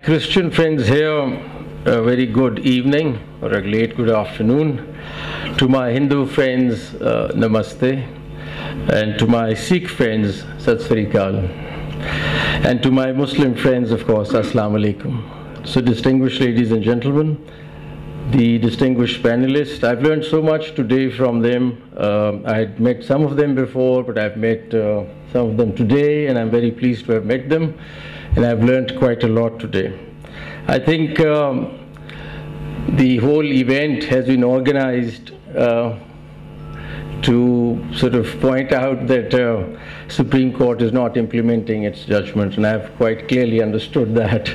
Christian friends here, a very good evening or a late good afternoon. To my Hindu friends, namaste. And to my Sikh friends, Sat Sri Akal. And to my Muslim friends, of course, Assalamu Alaikum. So distinguished ladies and gentlemen, the distinguished panelists, I've learned so much today from them. I had met some of them before, but I've met some of them today, and I'm very pleased to have met them. And I've learned quite a lot today. I think the whole event has been organized to sort of point out that Supreme Court is not implementing its judgment, and I have quite clearly understood that.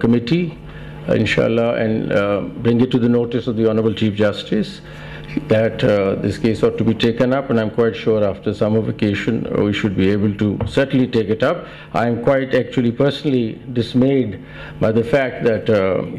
committee inshallah and bring it to the notice of the Honorable Chief Justice that this case ought to be taken up, and I'm quite sure after summer vacation we should be able to certainly take it up. I'm quite actually personally dismayed by the fact that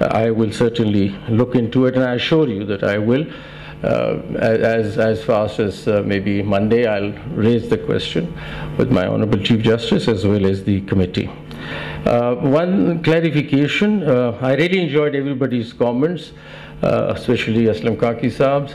I will certainly look into it, and I assure you that I will as fast as maybe Monday I'll raise the question with my Honorable Chief Justice as well as the committee. One clarification, I really enjoyed everybody's comments, especially Aslam Kaki Saab's,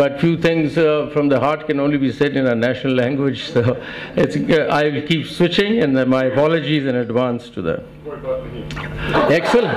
but few things from the heart can only be said in our national language, so I will keep switching, and my apologies in advance to that. Excellent.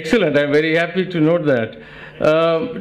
Excellent. I'm very happy to note that.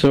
So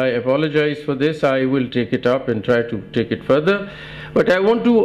I apologize for this. I will take it up and try to take it further. But I want to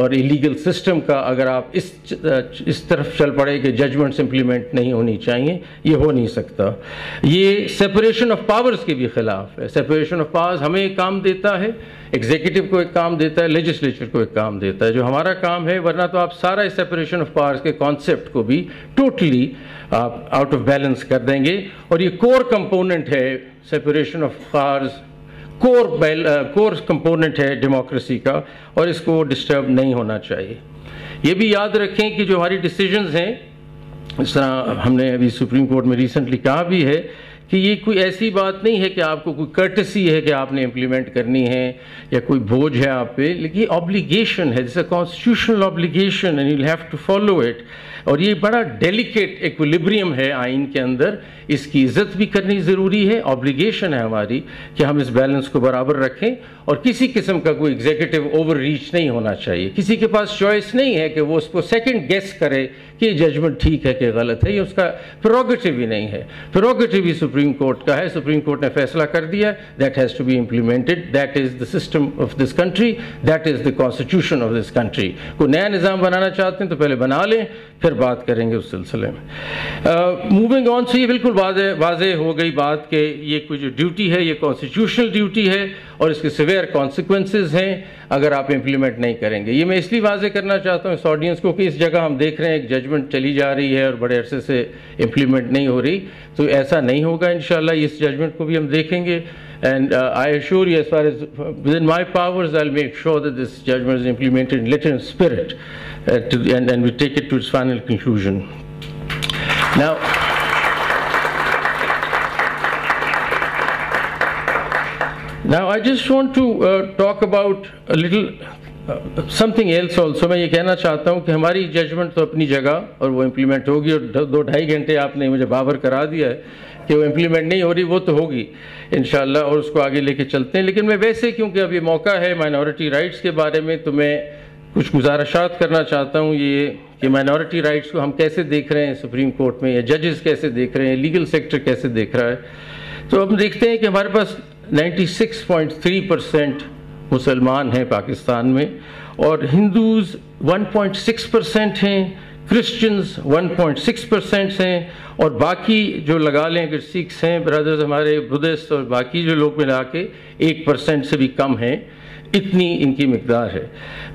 اور illegal system کا اگر آپ اس طرف چل پڑے کہ judgements implement نہیں ہونی چاہیے، یہ ہو نہیں سکتا. یہ سپریشن آف پاورز کے بھی خلاف ہے. سپریشن آف پاورز ہمیں ایک کام دیتا ہے، ایگزیکٹو کو ایک کام دیتا ہے، لیجسلیچر کو ایک کام دیتا ہے، جو ہمارا کام ہے. ورنہ تو آپ سارا اس سپریشن آف پاورز کے کانسیپٹ کو بھی ٹوٹلی آپ آؤٹ آف بیلنس کر دیں گے. اور یہ کور کمپوننٹ ہے separation of powers, core component ہے ڈیموکریسی کا، اور اس کو ڈسٹرب نہیں ہونا چاہیے. یہ بھی یاد رکھیں کہ جو ہماری ڈیسیجنز ہیں، اس طرح ہم نے ابھی سپریم کورٹ میں ریسنٹلی کہا بھی ہے کہ یہ کوئی ایسی بات نہیں ہے کہ آپ کو کوئی کرٹسی ہے کہ آپ نے امپلیمنٹ کرنی ہے یا کوئی بوجھ ہے آپ پہ، لیکن یہ آبلیگیشن ہے، جیسے constitutional obligation and you have to follow it. اور یہ بڑا ڈیلیکیٹ ایکویلیبریم ہے آئین کے اندر، اس کی عزت بھی کرنی ضروری ہے. آبلیگیشن ہے ہماری کہ ہم اس بیلنس کو برابر رکھیں، اور کسی قسم کا کوئی ایگزیکٹو اوور ریچ نہیں ہونا چاہیے. کسی کے پاس چوائس نہیں ہے کہ وہ اس کو سیکنڈ گیس کرے کہ یہ ججمنٹ ٹھیک ہے کہ غلط ہے. یہ اس کا پریروگیٹو ہی نہیں ہے. پریروگیٹو ہی سپریم کورٹ کا ہے. سپریم کورٹ نے فیصلہ کر دیا، that has to be implemented. That is the system of this country, that is the constitution of this country. کوئی نیا نظام بنانا چاہتے ہیں تو پہلے بنا لیں، پھر بات کریں گے اس سلسلے میں. موونگ آن، سے یہ بالکل واضح ہو گئی بات کہ یہ کوئی جو ڈیوٹی ہے یہ کانسٹیٹیوشنل ڈیوٹی ہے، اور اس کے سیویئر کانسیکوینسز ہیں اگر آپ امپلیمنٹ نہیں کریں گے. یہ میں اس لیے واضح کرنا چاہتا ہوں اس آڈینس کو کہ اس جگہ ہم دیکھ رہے ہیں ایک ججمنٹ چلی جا رہی ہے اور بڑے عرصے سے امپلیمنٹ نہیں ہو رہی، تو ایسا نہیں ہوگا انشاءاللہ. اس ججمنٹ کو بھی ہم دیکھیں گے. And I assure you, as far as within my powers, I'll make sure that this judgment is implemented in letter and spirit, and we take it to its final conclusion. Now I just want to talk about a little something else also. میں یہ کہنا چاہتا ہوں کہ ہماری judgment تو اپنی جگہ اور وہ امپلیمنٹ ہوگی، اور 2-2.5 گھنٹے آپ نے مجھے بابر کرا دیا ہے کہ وہ امپلیمنٹ نہیں ہو رہی، وہ تو ہوگی انشاءاللہ، اور اس کو آگے لے کے چلتے ہیں. لیکن میں ویسے کیونکہ اب یہ موقع ہے مائنورٹی رائٹس کے بارے میں، تو میں کچھ گزارشات کرنا چاہتا ہوں. یہ کہ مائنورٹی رائٹس کو ہم کیسے دیکھ رہے ہیں سپریم کورٹ میں، یا ججز کیسے دیکھ رہے ہیں، لیگل سیکٹر کیسے دیکھ رہا ہے. تو ہم دیکھتے ہیں کہ ہمارے پاس 96.3% مسلمان ہیں پاکستان میں، اور ہندوز 1.6% ہیں، کرسچنز 1.6% ہیں، اور باقی جو لگا لیں کہ سکھس ہیں برادرز ہمارے، بدھسٹ اور باقی جو لوگ ملا کے 1% سے بھی کم ہیں. اتنی ان کی مقدار ہے.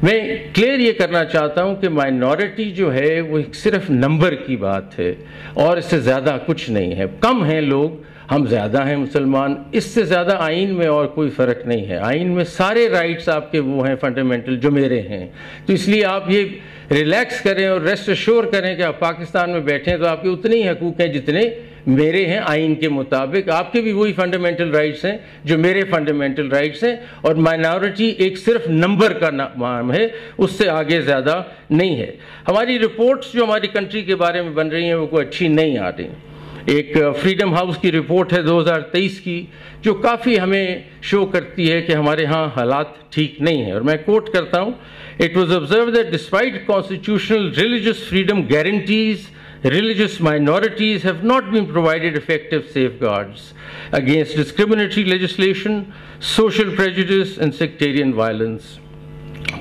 میں کلیئر یہ کرنا چاہتا ہوں کہ مائنورٹی جو ہے وہ صرف نمبر کی بات ہے، اور اس سے زیادہ کچھ نہیں ہے. کم ہیں لوگ، ہم زیادہ ہیں مسلمان، اس سے زیادہ آئین میں اور کوئی فرق نہیں ہے. آئین میں سارے رائٹس آپ کے وہ ہیں فنڈامنٹل جو میرے ہیں. تو اس لیے آپ یہ ریلیکس کریں اور ریسٹ ایشور کریں کہ آپ پاکستان میں بیٹھیں تو آپ کے اتنے ہی حقوق ہیں جتنے میرے ہیں آئین کے مطابق. آپ کے بھی وہی فنڈامنٹل رائٹس ہیں جو میرے فنڈامنٹل رائٹس ہیں، اور مائنورٹی ایک صرف نمبر کا نام ہے، اس سے آگے زیادہ نہیں ہے. ہماری رپورٹس جو ہماری کنٹری کے بارے میں بن رہی ہیں وہ کوئی اچھی نہیں آ رہی. ایک فریڈم ہاؤس کی رپورٹ ہے 2023 کی، جو کافی ہمیں شو کرتی ہے کہ ہمارے ہاں حالات ٹھیک نہیں ہیں. اور میں کوٹ کرتا ہوں، It was observed that despite constitutional religious freedom guarantees, religious minorities have not been provided effective safeguards against discriminatory legislation, social prejudice, and sectarian violence.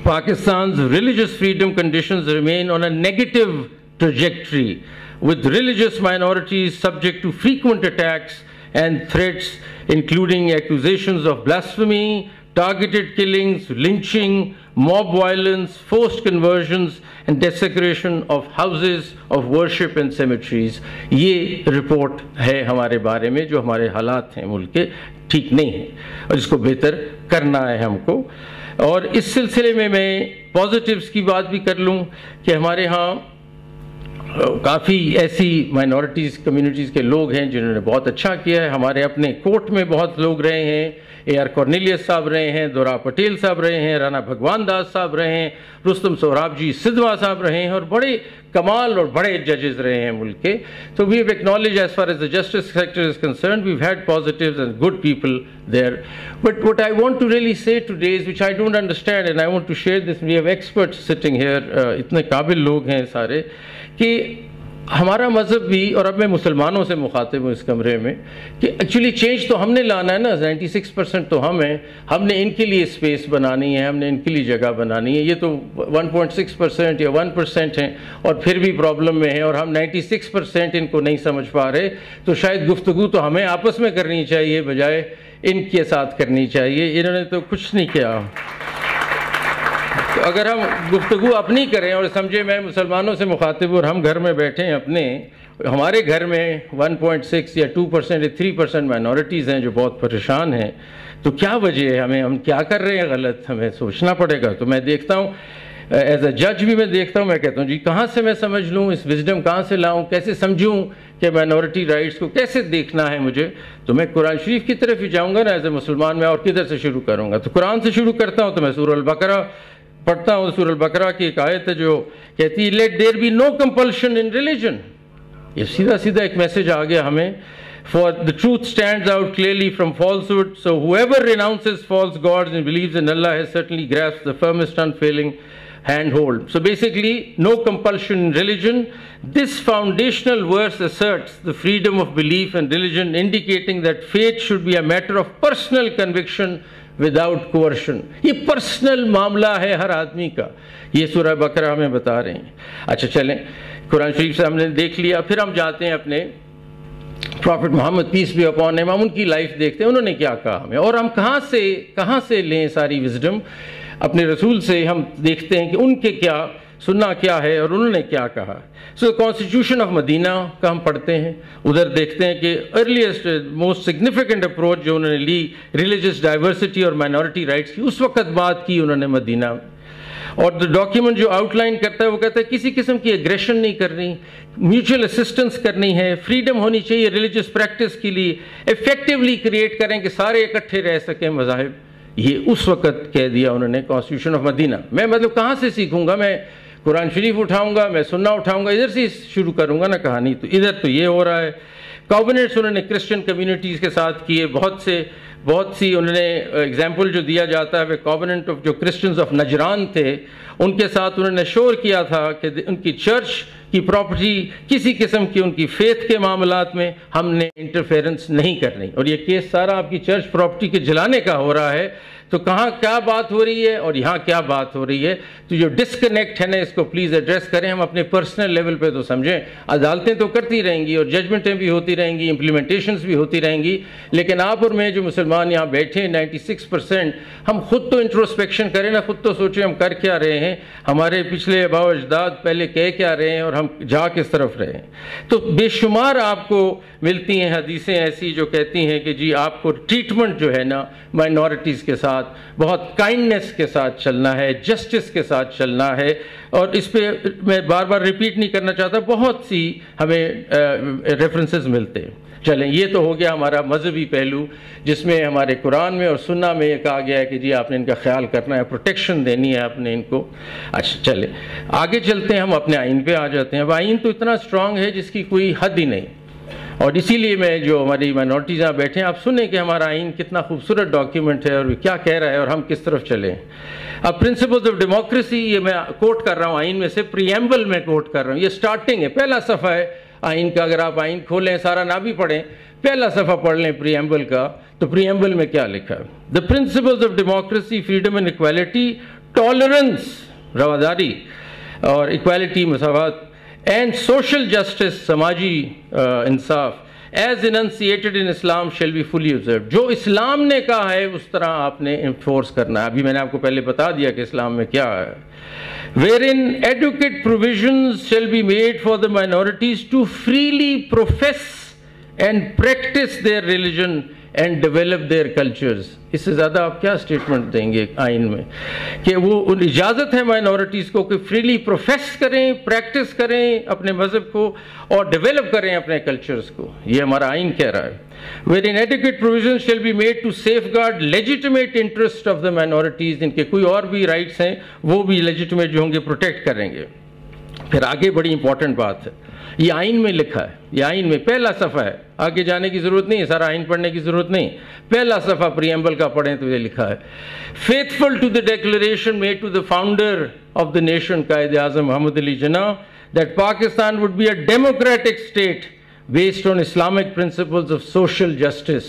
Pakistan's religious freedom conditions remain on a negative trajectory, with religious minorities subject to frequent attacks and threats, including accusations of blasphemy, targeted killings, lynching, mob violence, forced conversions, and desecration of houses of worship and cemeteries. یہ report ہے ہمارے بارے میں، جو ہمارے حالات ہیں ملک کے ٹھیک نہیں ہیں، اور اس کو بہتر کرنا ہے ہم کو. اور اس سلسلے میں پازیٹیوز کی بات بھی کر لوں کہ ہمارے ہاں کافی ایسی مائنورٹیز کمیونٹیز کے لوگ ہیں جنہوں نے بہت اچھا کیا ہے. ہمارے اپنے کورٹ میں بہت لوگ رہے ہیں، اے آر کورنیلیس صاحب رہے ہیں، دورا پٹیل صاحب رہے ہیں، رانا بھگوان داس صاحب رہے ہیں، رستم سہراب جی سدھوا صاحب رہے ہیں، اور بڑے کمال اور بڑے ججز رہے ہیں ملک کے. So we have acknowledged, as far as the justice sector is concerned, we've had positives and good people there. But what I want to really say today is, which I don't understand, and I want to share this, we have experts sitting here, اتنے قابل لوگ ہیں سارے, کہ ہمارا مذہب بھی، اور اب میں مسلمانوں سے مخاطب ہوں اس کمرے میں، کہ ایکچولی چینج تو ہم نے لانا ہے نا، 96% تو ہم ہیں، ہم نے ان کے لیے اسپیس بنانی ہے، ہم نے ان کے لیے جگہ بنانی ہے. یہ تو 1.6% یا 1% ہیں اور پھر بھی پرابلم میں ہیں، اور ہم 96% ان کو نہیں سمجھ پا رہے. تو شاید گفتگو تو ہمیں آپس میں کرنی چاہیے بجائے ان کے ساتھ کرنی چاہیے. انہوں نے تو کچھ نہیں کیا. تو اگر ہم گفتگو اپنی کریں اور سمجھے میں مسلمانوں سے مخاطب ہوں اور ہم گھر میں بیٹھے ہیں اپنے، ہمارے گھر میں 1.6 یا 2% یا 3% مائنورٹیز ہیں جو بہت پریشان ہیں، تو کیا وجہ ہے؟ ہم کیا کر رہے ہیں غلط؟ ہمیں سوچنا پڑے گا. تو میں دیکھتا ہوں ایز اے جج بھی، میں دیکھتا ہوں، میں کہتا ہوں جی کہاں سے میں سمجھ لوں، اس وزڈم کہاں سے لاؤں، کیسے سمجھوں کہ مائنورٹی رائٹس کو کیسے دیکھنا ہے مجھے. تو میں قرآن شریف کی طرف ہی جاؤں گا نا ایز اے مسلمان. میں اور کدھر سے شروع کروں گا؟ تو قرآن سے شروع کرتا ہوں. تو میں سورہ البقرہ پڑھتا ہوں. سورہ البقرہ کی ایک آیت ہے جو کہتی ہے let there be no compulsion in religion. یہ سیدھا سیدھا ایک میسج آ گیا ہمیں. For the truth stands out clearly from falsehood, so whoever renounces false gods and believes in Allah has certainly grasped the firmest unfailing handhold. So basically, no compulsion in religion. This foundational verse asserts the freedom of belief and religion, indicating that faith should be a matter of personal conviction without coercion. یہ personal معاملہ ہے ہر آدمی کا. یہ سورہ بقرہ ہمیں بتا رہے ہیں. اچھا چلیں، قرآن شریف سے ہم نے دیکھ لیا، پھر ہم جاتے ہیں اپنے prophet Muhammad peace be upon ہم ان کی لائف دیکھتے ہیں، انہوں نے کیا کہا ہمیں، اور ہم کہاں سے لیں ساری وزڈم. اپنے رسول سے ہم دیکھتے ہیں کہ ان کے کیا سننا کیا ہے اور انہوں نے کیا کہا. سو کانسٹیٹیوشن آف مدینہ کا ہم پڑھتے ہیں، ادھر دیکھتے ہیں کہ ارلیسٹ موسٹ سگنیفیکنٹ اپروچ جو انہوں نے لی ریلیجس ڈائیورسٹی اور مائنورٹی رائٹس کی، اس وقت بات کی انہوں نے مدینہ. اور ڈاکیومنٹ جو آؤٹ لائن کرتا ہے وہ کہتا ہے کسی قسم کی ایگریشن نہیں کرنی، میوچل اسسٹنس کرنی ہے، فریڈم ہونی چاہیے ریلیجس پریکٹس کے لیے، افیکٹولی کریٹ کریں کہ سارے اکٹھے رہ سکیں مذاہب. یہ اس وقت کہہ دیا انہوں نے کانسٹیٹیوشن آف مدینہ. میں مطلب کہاں سے سیکھوں گا؟ میں قرآن شریف اٹھاؤں گا، میں سننا اٹھاؤں گا، ادھر سے شروع کروں گا نا کہانی. تو ادھر تو یہ ہو رہا ہے. کووننٹس انہوں نے کرسچن کمیونٹیز کے ساتھ کیے، بہت سی انہوں نے ایگزامپل جو دیا جاتا ہے کووننٹ آف جو کرسچنز آف نجران تھے ان کے ساتھ انہوں نے شور کیا تھا کہ ان کی چرچ کی پراپرٹی کسی قسم کی ان کی فیتھ کے معاملات میں ہم نے انٹرفیرنس نہیں کرنی. اور یہ کیس سارا آپ کی چرچ پراپرٹی کے جلانے کا ہو رہا ہے. تو کہاں کیا بات ہو رہی ہے اور یہاں کیا بات ہو رہی ہے؟ تو جو ڈسکنیکٹ ہے نا اس کو پلیز ایڈریس کریں. ہم اپنے پرسنل لیول پہ تو سمجھیں، عدالتیں تو کرتی رہیں گی اور ججمنٹیں بھی ہوتی رہیں گی، امپلیمنٹیشنز بھی ہوتی رہیں گی، لیکن آپ اور میں جو مسلمان یہاں بیٹھے 96%، ہم خود تو انٹروسپیکشن کریں نا، خود تو سوچیں ہم کر کیا رہے ہیں، ہمارے پچھلے آباء و اجداد پہلے کہہ کیا رہے ہیں اور ہم جا کس طرف رہے ہیں. تو بے شمار آپ کو ملتی ہیں حدیثیں ایسی جو کہتی ہیں کہ جی آپ کو ٹریٹمنٹ جو ہے نا مائنورٹیز کے ساتھ بہت کائنڈنس کے ساتھ چلنا ہے، جسٹس کے ساتھ چلنا ہے. اور اس پہ میں بار بار ریپیٹ نہیں کرنا چاہتا، بہت سی ہمیں ریفرنسز ملتے ہیں. چلیں یہ تو ہو گیا ہمارا مذہبی پہلو جس میں ہمارے قرآن میں اور سنہ میں یہ کہا گیا ہے کہ جی آپ نے ان کا خیال کرنا ہے، پروٹیکشن دینی ہے آپ نے ان کو. اچھا چلیں آگے چلتے ہیں، ہم اپنے آئین پہ آ جاتے ہیں. اب آئین تو اتنا اسٹرانگ ہے جس کی کوئی حد ہی نہیں، اور اسی لیے میں جو ہماری مائنورٹیز یہاں بیٹھے ہیں آپ سنیں کہ ہمارا آئین کتنا خوبصورت ڈاکیومنٹ ہے اور کیا کہہ رہا ہے اور ہم کس طرف چلیں. اب پرنسپلز آف ڈیموکریسی، یہ میں کوٹ کر رہا ہوں آئین میں سے، پریمبل میں کوٹ کر رہا ہوں، یہ سٹارٹنگ ہے، پہلا صفحہ ہے آئین کا. اگر آپ آئین کھولیں سارا نہ بھی پڑھیں، پہلا صفحہ پڑھ لیں پریمبل کا، تو پریمبل میں کیا لکھا ہے؟ The principles of democracy, freedom and equality, tolerance رواداری اور اکویلٹی مساوات، اینڈ سوشل جسٹس سماجی انصاف as enunciated in Islam shall be fully observed. جو اسلام نے کہا ہے اس طرح آپ نے انفورس کرنا ہے. ابھی میں نے آپ کو پہلے بتا دیا کہ اسلام میں کیا ہے. wherein adequate provisions shall be made for the minorities to freely profess and practice their religion and develop their cultures. اس سے زیادہ آپ کیا سٹیٹمنٹ دیں گے آئین میں کہ وہ اجازت ہے مائنورٹیز کو کہ فریلی پروفیس کریں، پریکٹس کریں اپنے مذہب کو اور ڈیولپ کریں اپنے کلچرز کو. یہ ہمارا آئین کہہ رہا ہے. wherein adequate provisions shall be made to safeguard legitimate interest of the minorities. ان کے کوئی اور بھی رائٹس ہیں وہ بھی لیجیٹمیٹ جو ہوں گے پروٹیکٹ کریں گے. پھر آگے بڑی امپورٹنٹ بات ہے، یہ آئین میں لکھا ہے، یہ آئین میں پہلا صفحہ ہے، آگے جانے کی ضرورت نہیں ہے، سارا آئین پڑھنے کی ضرورت نہیں. پہلا صفحہ پریمبل کا پڑھیں تو یہ لکھا ہے faithful to the declaration made to the founder of the nation Quaid Azam Muhammad Ali Jinnah that Pakistan would be a democratic state based on Islamic principles of social justice,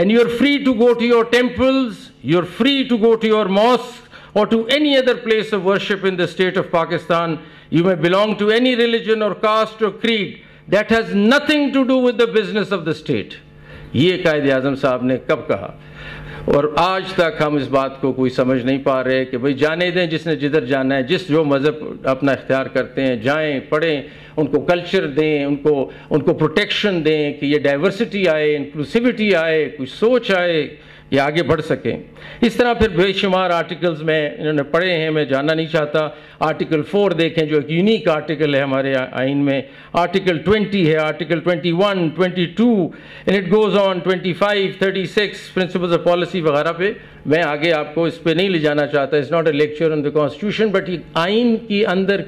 and you are free to go to your temples, you are free to go to your mosque or to any other place of worship in the state of Pakistan. You may belong to any religion or caste or creed. That has nothing to do with the business of the state. یہ قائد اعظم صاحب نے کب کہا؟ اور آج تک ہم اس بات کو کوئی سمجھ نہیں پا رہے کہ بھئی جانے دیں جس نے جدھر جانا ہے، جس جو مذہب اپنا اختیار کرتے ہیں جائیں پڑھیں، ان کو کلچر دیں، ان کو پروٹیکشن دیں کہ یہ ڈائیورسٹی آئے، انکلوسیوٹی آئے، کوئی سوچ آئے، یہ آگے بڑھ سکیں۔ اس طرح پھر بے شمار آرٹیکلز میں انہوں نے پڑھے ہیں، میں جاننا نہیں چاہتا۔ آرٹیکل 4 دیکھیں جو ایک یونیک آرٹیکل ہے ہمارے آئین میں، آرٹیکل 20 ہے، article 21، 22 and it goes on 25، 36 principles of policy وغیرہ پہ میں آگے آپ کو اس پہ نہیں لے جانا چاہتا۔ It's not a lecture on the constitution, but یہ آئین کی اندر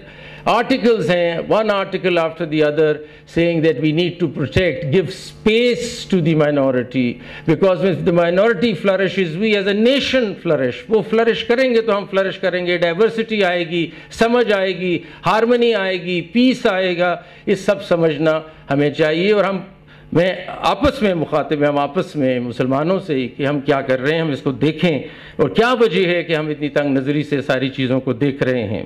articles ہیں، one article after the other saying that we need to protect, give space to the minority, because if the minority flourishes, we as a nation flourish. وہ flourish کریں گے تو ہم flourish کریں گے، diversity آئے گی، سمجھ آئے گی، harmony آئے گی، peace آئے گا۔ یہ سب سمجھنا ہمیں چاہیے، اور میں آپس میں مخاطب ہیں، ہم آپس میں مسلمانوں سے ہی کہ ہم کیا کر رہے ہیں، ہم اس کو دیکھیں اور کیا وجہ ہے کہ ہم اتنی تنگ نظری سے ساری چیزوں کو دیکھ رہے ہیں۔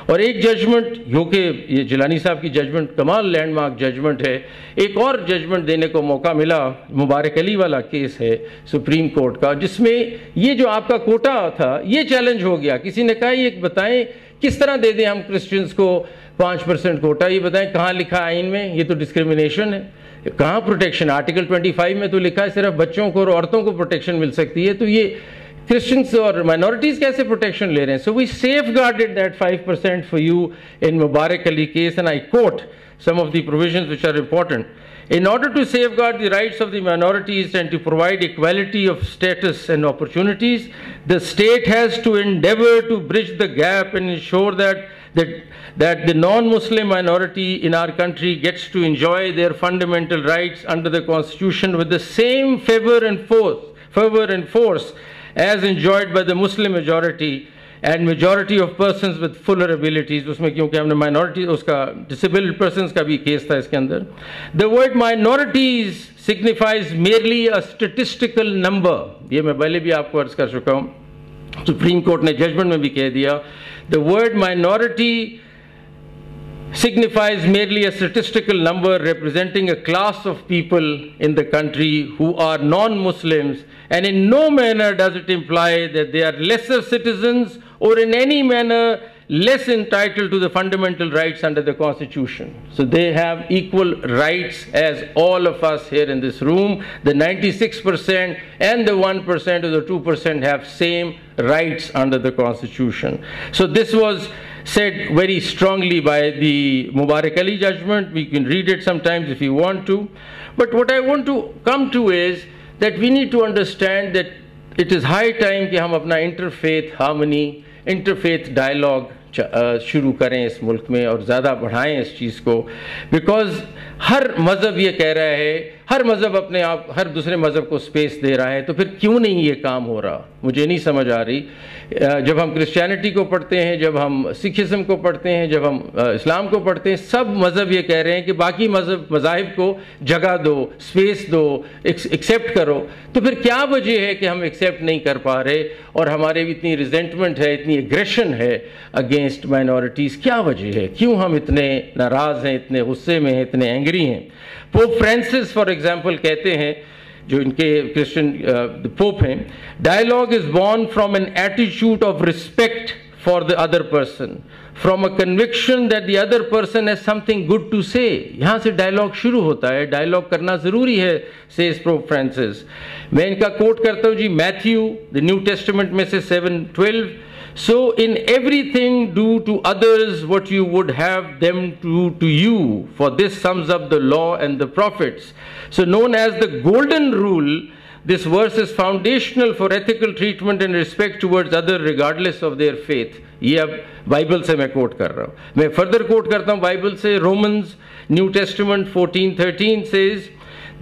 اور ایک ججمنٹ جو کہ یہ جیلانی صاحب کی ججمنٹ کمال لینڈ مارک ججمنٹ ہے، ایک اور ججمنٹ دینے کو موقع ملا، مبارک علی والا کیس ہے سپریم کورٹ کا، جس میں یہ جو آپ کا کوٹا تھا یہ چیلنج ہو گیا۔ کسی نے کہا یہ بتائیں کس طرح دے دیں ہم کرسچنز کو 5% کوٹا، یہ بتائیں کہاں لکھا ہے آئین میں؟ یہ تو ڈسکریمنیشن ہے، کہاں پروٹیکشن؟ آرٹیکل 25 میں تو لکھا ہے صرف بچوں کو اور عورتوں کو پروٹیکشن مل سکتی ہے، تو یہ کرسچنز اور مائنورٹیز کیسے پروٹیکشن لے رہے ہیں؟ So we safeguarded that 5% for you in Mubarak Ali case, and I quote some of the provisions which are important. In order to safeguard the rights of the minorities and to provide equality of status and opportunities, the state has to endeavor to bridge the gap and ensure that the non-Muslim minority in our country gets to enjoy their fundamental rights under the Constitution with the same favor and force as enjoyed by the Muslim majority and majority of persons with fuller abilities. اس میں کیونکہ ہم نے minority اس کا disabled persons کا بھی case تھا اس کے اندر۔ The word minorities signifies merely a statistical number. یہ میں پہلے بھی آپ کو عرض کر چکا ہوں، سپریم کورٹ نے ججمنٹ میں بھی کہہ دیا۔ The word minority signifies merely a statistical number representing a class of people in the country who are non-Muslims, and in no manner does it imply that they are lesser citizens or in any manner less entitled to the fundamental rights under the Constitution. So they have equal rights as all of us here in this room. The 96% and the 1% or the 2% have same rights under the Constitution. So this was said very strongly by the Mubarak Ali judgment. We can read it sometimes if you want to. But what I want to come to is that we need to understand that it is high time کہ ہم اپنا interfaith harmony, interfaith dialogue شروع کریں اس ملک میں اور زیادہ بڑھائیں اس چیز کو، بیکاز ہر مذہب یہ کہہ رہا ہے، ہر مذہب اپنے آپ ہر دوسرے مذہب کو سپیس دے رہا ہے، تو پھر کیوں نہیں یہ کام ہو رہا؟ مجھے نہیں سمجھ آ رہی۔ جب ہم کرسچینٹی کو پڑھتے ہیں، جب ہم سکھزم کو پڑھتے ہیں، جب ہم اسلام کو پڑھتے ہیں، سب مذہب یہ کہہ رہے ہیں کہ باقی مذاہب کو جگہ دو، سپیس دو، ایکسیپٹ کرو۔ تو پھر کیا وجہ ہے کہ ہم ایکسیپٹ نہیں کر پا رہے اور ہمارے اتنی ریزنٹمنٹ ہے، اتنی ایگریشن ہے اگینسٹ مائنورٹیز؟ کیا وجہ ہے؟ کیوں ہم اتنے ناراض ہیں، اتنے غصے میں ہیں، اتنے اینگری ہیں؟ پوپ فرانسس فار ایگزامپل کہتے ہیں، جو ان کے کرسچن پوپ ہیں، dialogue is born from an attitude of respect for the other person, from a conviction that the other person has something good to say. یہاں سے dialogue شروع ہوتا ہے, ڈائلاگ کرنا ضروری ہے, says Pope Francis. میں ان کا کوٹ کرتا ہوں جی, میتھیو the New Testament میں سے 7:12. So in everything do to others what you would have them do to you, for this sums up the law and the prophets. So known as the golden rule, this verse is foundational for ethical treatment and respect towards others regardless of their faith. یہ اب Bible سے میں کوٹ کر رہا ہوں. میں further کوٹ کرتا ہوں بائبل سے. Romans new testament 14:13 says,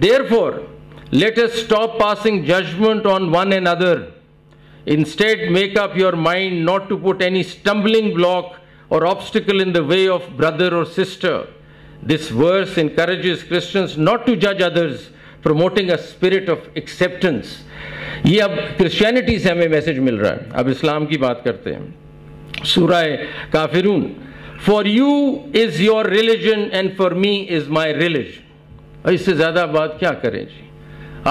therefore let us stop passing judgment on one another. Instead make up your mind not to put any stumbling block or obstacle in the way of brother or sister. This verse encourages Christians not to judge others, promoting a spirit of acceptance. یہ اب Christianity سے ہمیں message مل رہا ہے. اب اسلام کی بات کرتے ہیں. سورہ کافرون, for you is your religion and for me is my religion. اس سے زیادہ بات کیا کریں جی,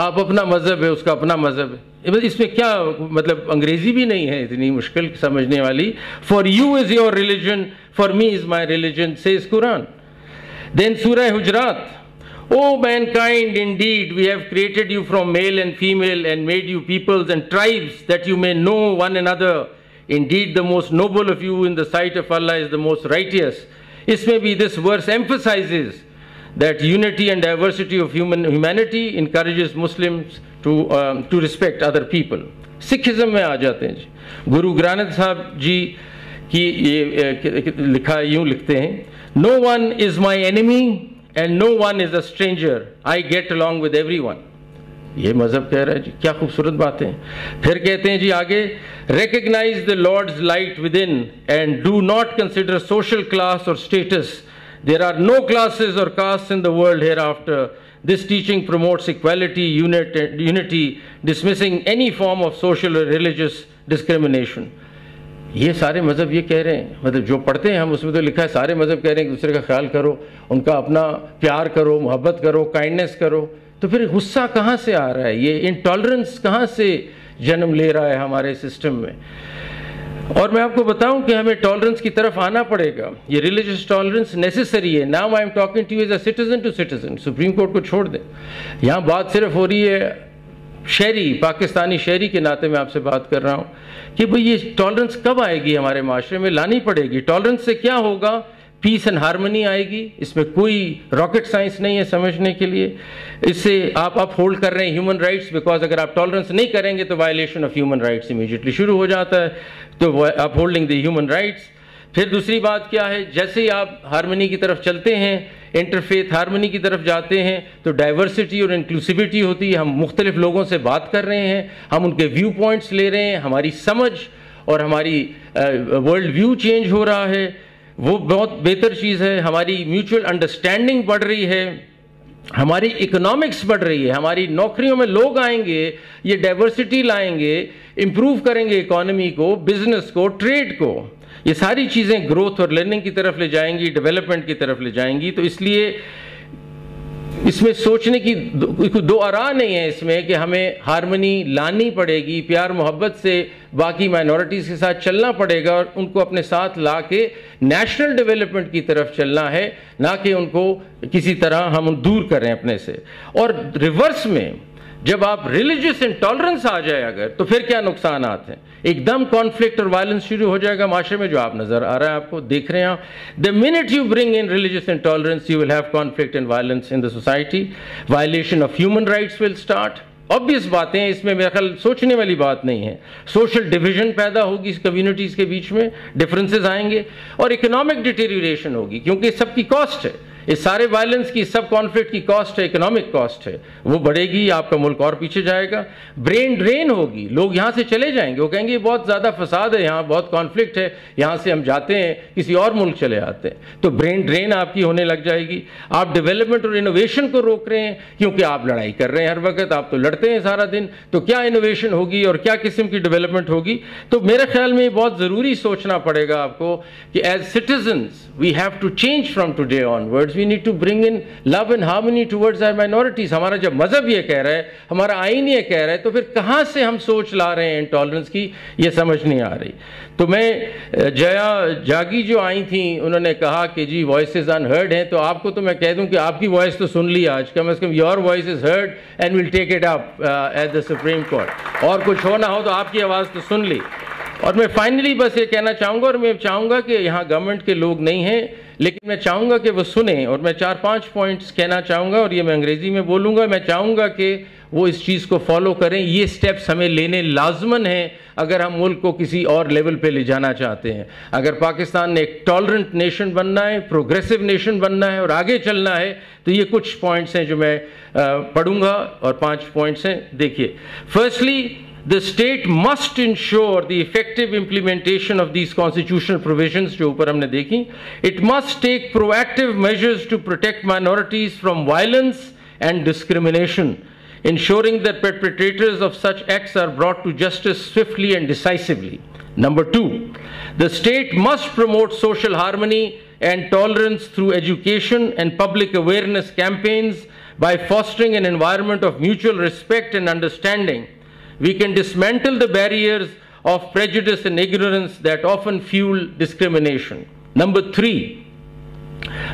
آپ اپنا مذہب ہے, اس کا اپنا مذہب ہے. اس میں کیا مطلب, انگریزی بھی نہیں ہے اتنی مشکل سمجھنے والی. for you is your religion, for me is my religion, says Quran. Then سورہ حجرات, O mankind, indeed we have created you from male and female and made you peoples and tribes that you may know one another. Indeed the most noble of you in the sight of Allah is the most righteous. اس میں بھی this verse emphasizes that unity and diversity of humanity encourages Muslims to respect other people. Sikhism میں آ جاتے ہیں جی. گرو گرانتھ صاحب جی کی یہ لکھا, یوں لکھتے ہیں, no one is my enemy and no one is a stranger. I get along with everyone. یہ مذہب کہہ رہا ہے جی, کیا خوبصورت باتیں. پھر کہتے ہیں جی آگے, recognize the Lord's light within and do not consider social class or status. There are no classes or castes in the world hereafter. This teaching promotes equality, unity, dismissing any form of social or religious discrimination. یہ سارے مذہب یہ کہہ رہے ہیں, مطلب جو پڑھتے ہیں ہم اس میں تو لکھا ہے سارے مذہب کہہ رہے ہیں کہ دوسرے کا خیال کرو, ان کا اپنا پیار کرو, محبت کرو, کائنڈنس کرو. تو پھر غصہ کہاں سے آ رہا ہے, یہ انٹالرنس کہاں سے جنم لے رہا ہے ہمارے سسٹم میں. اور میں آپ کو بتاؤں کہ ہمیں ٹالرنس کی طرف آنا پڑے گا. یہ ریلیجس ٹالرنس نیسیسری ہے. Now I am talking to you as a citizen to citizen. Supreme Court کو چھوڑ دیں, یہاں بات صرف ہو رہی ہے شہری, پاکستانی شہری کے ناطے میں آپ سے بات کر رہا ہوں کہ بھئی یہ ٹالرنس کب آئے گی ہمارے معاشرے میں. لانی پڑے گی. ٹالرنس سے کیا ہوگا, پیس اینڈ ہارمنی آئے گی. اس میں کوئی راکٹ سائنس نہیں ہے سمجھنے کے لیے. اس سے آپ اپ ہولڈ کر رہے ہیں ہیومن رائٹس, بیکاز اگر آپ ٹالرنس نہیں کریں گے تو violation of human rights immediately شروع ہو جاتا ہے. تو اپ ہولڈنگ دی ہیومن رائٹس. پھر دوسری بات کیا ہے, جیسے ہی آپ ہارمنی کی طرف چلتے ہیں, انٹرفیتھ ہارمنی کی طرف جاتے ہیں, تو ڈائیورسٹی اور انکلوسیوٹی ہوتی ہے. ہم مختلف لوگوں سے بات کر رہے ہیں, ہم ان کے ویو پوائنٹس لے رہے ہیں, ہماری سمجھ اور ہماری ورلڈ ویو چینج ہو رہا ہے. وہ بہت بہتر چیز ہے. ہماری میوچل انڈرسٹینڈنگ بڑھ رہی ہے, ہماری اکنامکس بڑھ رہی ہے, ہماری نوکریوں میں لوگ آئیں گے, یہ ڈائیورسٹی لائیں گے, امپروو کریں گے اکانومی کو, بزنس کو, ٹریڈ کو. یہ ساری چیزیں گروتھ اور لرننگ کی طرف لے جائیں گی, ڈیولپمنٹ کی طرف لے جائیں گی. تو اس لیے اس میں سوچنے کی دو آراء نہیں ہے اس میں کہ ہمیں ہارمنی لانی پڑے گی, پیار محبت سے باقی مائنورٹیز کے ساتھ چلنا پڑے گا اور ان کو اپنے ساتھ لا کے نیشنل ڈیولپمنٹ کی طرف چلنا ہے, نہ کہ ان کو کسی طرح ہم دور کریں اپنے سے. اور ریورس میں جب آپ ریلیجس انٹالرنس آ جائے اگر, تو پھر کیا نقصانات ہیں. ایک دم کانفلکٹ اور وائلنس شروع ہو جائے گا معاشرے میں, جو آپ نظر آ رہا ہے, آپ کو دیکھ رہے ہیں. the minute you bring in religious intolerance you will have conflict and violence in the society. violation of human rights will start. obvious باتیں, اس میں میرا خیال سوچنے والی بات نہیں ہے. سوشل ڈویژن پیدا ہوگی اس کمیونٹیز کے بیچ میں, ڈفرینسز آئیں گے, اور اکنامک ڈیٹیریوریشن ہوگی, کیونکہ سب کی کاسٹ ہے. اس سارے وائلنس کی, سب کانفلکٹ کی کاسٹ ہے, اکنامک کاسٹ ہے, وہ بڑھے گی, آپ کا ملک اور پیچھے جائے گا. برین ڈرین ہوگی, لوگ یہاں سے چلے جائیں گے, وہ کہیں گے یہ بہت زیادہ فساد ہے یہاں, بہت کانفلکٹ ہے, یہاں سے ہم جاتے ہیں کسی اور ملک چلے آتے ہیں. تو برین ڈرین آپ کی ہونے لگ جائے گی. آپ ڈیولپمنٹ اور انوویشن کو روک رہے ہیں, کیونکہ آپ لڑائی کر رہے ہیں ہر وقت, آپ تو لڑتے ہیں سارا دن. تو کیا انوویشن ہوگی اور کیا قسم کی ڈیولپمنٹ ہوگی. تو میرے خیال میں یہ بہت ضروری سوچنا پڑے گا آپ کو کہ as citizens we have to change from today onwards. words, we need to bring in love and harmony towards our minorities. ہمارا جب مذہب یہ کہہ رہا ہے, ہمارا آئین یہ کہہ رہا ہے, تو پھر کہاں سے ہم سوچ لا رہے ہیں انٹالرنس کی, یہ سمجھ نہیں آ رہی. تو میں جیا جاگی جو آئی تھیں, انہوں نے کہا کہ جی وائسز انہرڈ ہیں, تو آپ کو تو میں کہہ دوں کہ آپ کی وائس تو سن لی آج, کم از کم your voice is heard and will take it up at the supreme court. اور کچھ ہو نہ ہو تو آپ کی آواز تو سن لی. اور میں فائنلی بس یہ کہنا چاہوں گا, اور میں چاہوں گا کہ یہاں گورنمنٹ کے لوگ نہیں ہیں, لیکن میں چاہوں گا کہ وہ سنیں, اور میں 4-5 پوائنٹس کہنا چاہوں گا, اور یہ میں انگریزی میں بولوں گا. میں چاہوں گا کہ وہ اس چیز کو فالو کریں. یہ سٹیپس ہمیں لینے لازماً ہیں اگر ہم ملک کو کسی اور لیول پہ لے جانا چاہتے ہیں. اگر پاکستان نے ایک ٹالرنٹ نیشن بننا ہے, پروگریسو نیشن بننا ہے اور آگے چلنا ہے, تو یہ کچھ پوائنٹس ہیں جو میں پڑھوں گا, اور 5 پوائنٹس ہیں. دیکھیے, firstly, the state must ensure the effective implementation of these constitutional provisions جو اوپر ہم نے دیکھی. It must take proactive measures to protect minorities from violence and discrimination, ensuring that perpetrators of such acts are brought to justice swiftly and decisively. Number 2, the state must promote social harmony and tolerance through education and public awareness campaigns by fostering an environment of mutual respect and understanding. We can dismantle the barriers of prejudice and ignorance that often fuel discrimination. Number 3,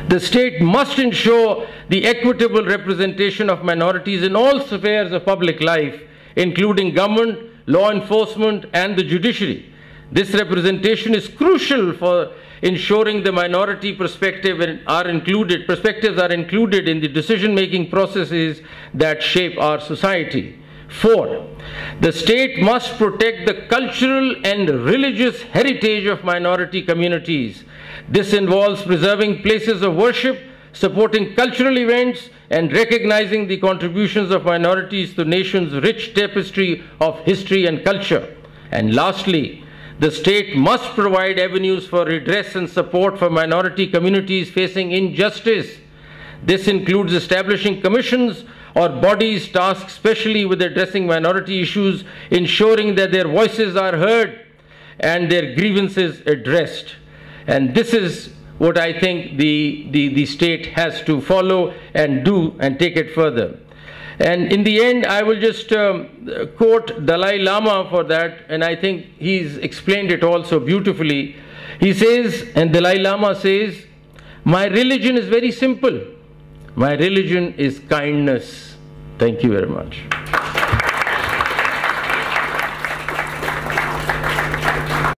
the state must ensure the equitable representation of minorities in all spheres of public life, including government, law enforcement, and the judiciary. This representation is crucial for ensuring the minority perspectives are included in the decision-making processes that shape our society. 4, the state must protect the cultural and religious heritage of minority communities. This involves preserving places of worship, supporting cultural events, and recognizing the contributions of minorities to the nation's rich tapestry of history and culture. And lastly, the state must provide avenues for redress and support for minority communities facing injustice. This includes establishing commissions or bodies tasked specially with addressing minority issues, ensuring that their voices are heard and their grievances addressed. And this is what I think the state has to follow and do and take it further. And in the end, I will just quote Dalai Lama for that, and I think he's explained it all so beautifully. He says, and Dalai Lama says, "My religion is very simple. My religion is kindness." Thank you very much.